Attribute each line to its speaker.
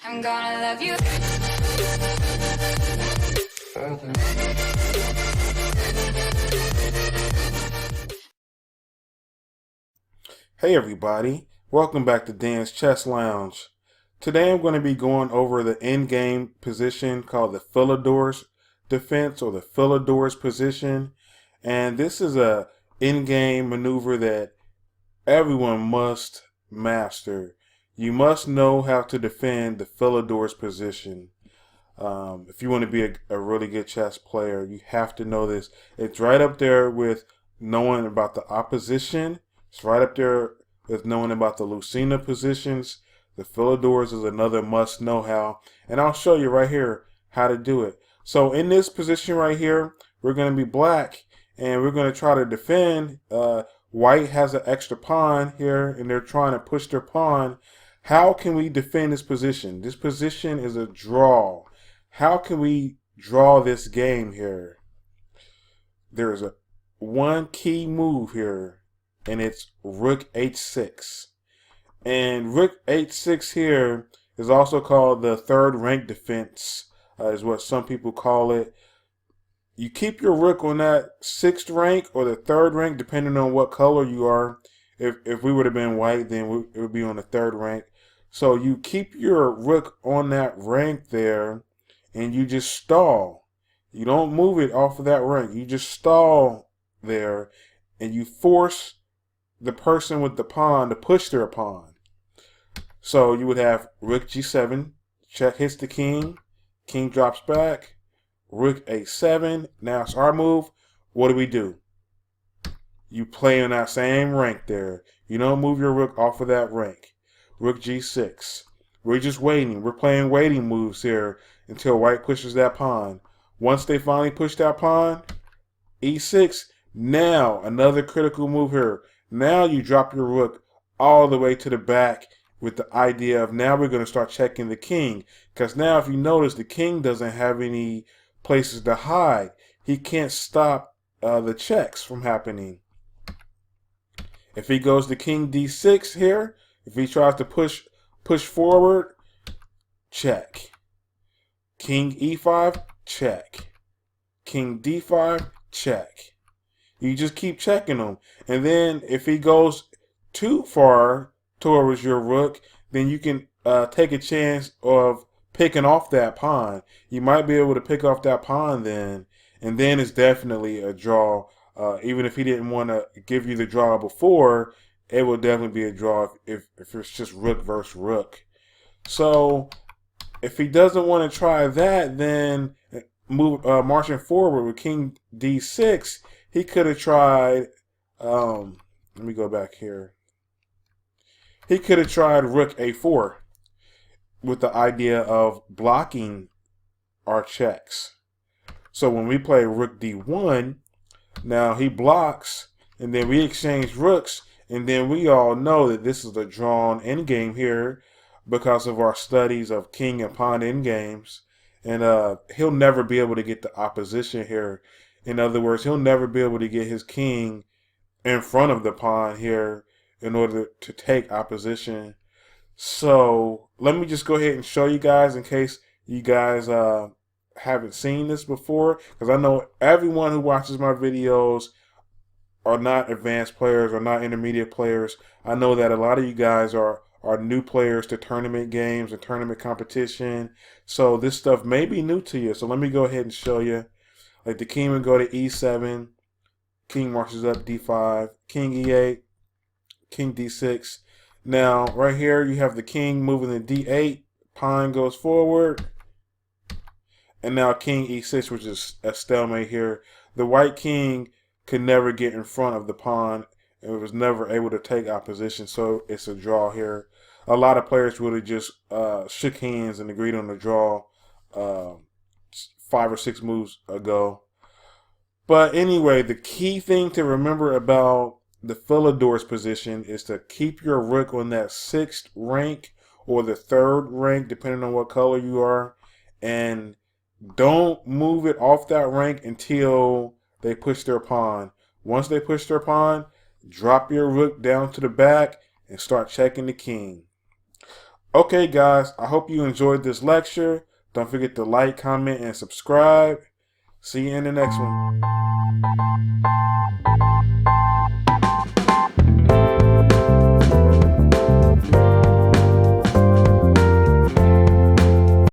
Speaker 1: I'm gonna love you.
Speaker 2: Hey everybody, welcome back to Dan's Chess Lounge. Today I'm going to be going over the endgame position called the Philidor's defense or the Philidor's position. And this is a endgame maneuver that everyone must master. You must know how to defend the Philidor's position. If you want to be a really good chess player, you have to know this. It's right up there with knowing about the opposition. It's right up there with knowing about the Lucina positions. The Philidor's is another must know how. And I'll show you right here how to do it. So in this position right here, we're going to be black and we're going to try to defend. White has an extra pawn here and they're trying to push their pawn. How can we defend this position? This position is a draw. How can we draw this game here? There's one key move here, and it's rook h6. And rook h6 here is also called the third rank defense, is what some people call it. You keep your rook on that sixth rank or the third rank, depending on what color you are. If we would have been white, then it would be on the third rank. So you keep your rook on that rank there, and you just stall. You don't move it off of that rank. You just stall there, and you force the person with the pawn to push their pawn. So you would have rook g7, check hits the king, king drops back, rook a7. Now it's our move. What do? You play on that same rank there. You don't move your rook off of that rank. Rook g6. We're just waiting. We're playing waiting moves here until white pushes that pawn. Once they finally push that pawn, e6. Now another critical move here. Now you drop your rook all the way to the back with the idea of now we're going to start checking the king. Because now if you notice, the king doesn't have any places to hide. He can't stop the checks from happening. If he goes to king d6 here, if he tries to push forward, check. King e5, check. King d5, check. You just keep checking him. And then if he goes too far towards your rook, then you can take a chance of picking off that pawn. You might be able to pick off that pawn then. And then it's definitely a draw. Even if he didn't want to give you the draw before, it will definitely be a draw if it's just rook versus rook. So if he doesn't want to try that, then marching forward with king d6, he could have tried, let me go back here. He could have tried rook a4 with the idea of blocking our checks. So when we play rook d1, now he blocks, and then we exchange rooks, and then we all know that this is a drawn endgame here because of our studies of king and pawn endgames. And he'll never be able to get the opposition here. In other words, he'll never be able to get his king in front of the pawn here in order to take opposition. So let me just go ahead and show you guys in case you guys haven't seen this before, because I know everyone who watches my videos are not advanced players or not intermediate players. I know that a lot of you guys are new players to tournament games and tournament competition. So this stuff may be new to you. So let me go ahead and show you. Like the king would go to e7, king marches up d5, king e8, king d6. Now right here you have the king moving to d8, pawn goes forward. And now king e6, which is a stalemate here. The white king could never get in front of the pawn and was never able to take opposition, so it's a draw here. A lot of players would have just shook hands and agreed on the draw 5 or 6 moves ago. But anyway, the key thing to remember about the Philidor's position is to keep your rook on that 6th rank or the 3rd rank, depending on what color you are, and don't move it off that rank until they push their pawn. Once they push their pawn, drop your rook down to the back and start checking the king. Okay, guys, I hope you enjoyed this lecture. Don't forget to like, comment, and subscribe. See you in the next one.